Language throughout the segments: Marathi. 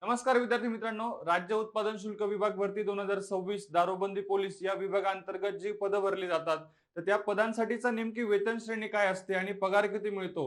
नमस्कार विद्यार्थी मित्रांनो, राज्य उत्पादन शुल्क विभाग भरती 2026 दारूबंदी पोलीस या विभागांतर्गत जी पदं भरली जातात, तर त्या पदांसाठीचा नेमकी वेतन श्रेणी काय असते आणि पगार किती मिळतो,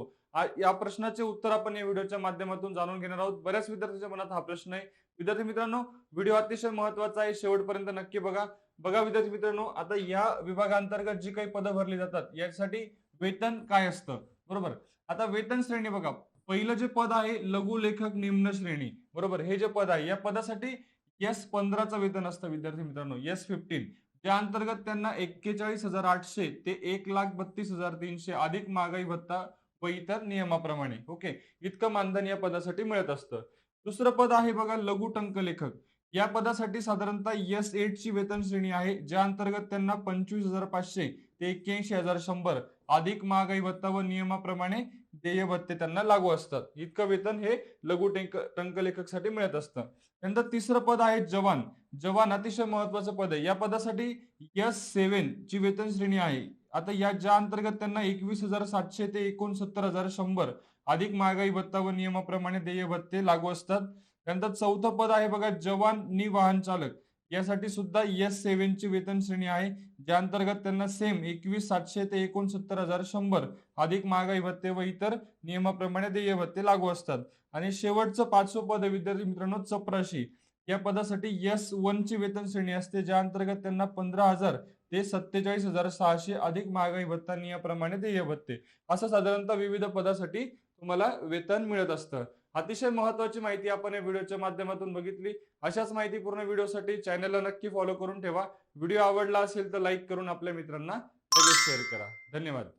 या प्रश्नाचे उत्तर आपण या व्हिडिओच्या माध्यमातून जाणून घेणार आहोत. बऱ्याच विद्यार्थ्यांच्या मनात हा प्रश्न आहे. विद्यार्थी मित्रांनो, व्हिडिओ अतिशय महत्त्वाचा आहे, शेवटपर्यंत नक्की बघा. बघा विद्यार्थी मित्रांनो, आता या विभागांतर्गत जी काही पदं भरली जातात यासाठी वेतन काय असतं, बरोबर. आता वेतन श्रेणी बघा. पहिलं जे पद आहे लघु लेखक निम्न श्रेणी, बरोबर. हे जे पद आहे या पदासाठी S15चं वेतन असतं विद्यार्थी मित्रांनो, S15. त्या अंतर्गत त्यांना 41,800 ते 1,32,300 अधिक महागाई भत्ता व इतर नियमाप्रमाणे, ओके, इतकं मानधन या पदासाठी मिळत असतं. दुसरं पद आहे बघा लघु टंकलेखक. या पदासाठी साधारणतः S8 ची वेतन श्रेणी आहे, ज्या अंतर्गत त्यांना 25,500 ते 81,100 अधिक महागाई भत्ता व नियमाप्रमाणे देय भत्ते त्यांना लागू असतात. इतकं वेतन हे लघु टंकलेखकसाठी मिळत असतं. त्यानंतर तिसरं पद आहे जवान. जवान अतिशय महत्वाचं पद आहे. या पदासाठी S7 ची वेतन श्रेणी आहे. आता या ज्या अंतर्गत त्यांना 21,700 ते 69,100 अधिक महागाई भत्ता व नियमाप्रमाणे देय भत्ते लागू असतात. त्यानंतर चौथं पद आहे बघा जवान नि वाहन चालक. यासाठी सुद्धा S7 ची वेतन श्रेणी आहे, ज्या अंतर्गत त्यांना सेम 21,700 ते 69,100 अधिक महागाई भत्ते व इतर नियमाप्रमाणे देय भत्ते लागू असतात. आणि शेवटचं पाचवं पद आहे विद्यार्थी मित्रांनो चपराशी. या पदासाठी S1 ची वेतन श्रेणी असते, ज्या अंतर्गत त्यांना 15,000 ते 47,600 अधिक महागाई भत्ता नियमाप्रमाणे देय भत्ते, असं साधारणतः विविध पदासाठी तुम्हाला वेतन मिळत असतं. अतिशय महत्वाची माहिती आपण या व्हिडिओच्या माध्यमातून बघितली. अशाच माहितीपूर्ण व्हिडिओसाठी चॅनलला नक्की फॉलो करून ठेवा. व्हिडिओ आवडला असेल तर लाईक करून आपल्या मित्रांना लगेच शेअर करा. धन्यवाद.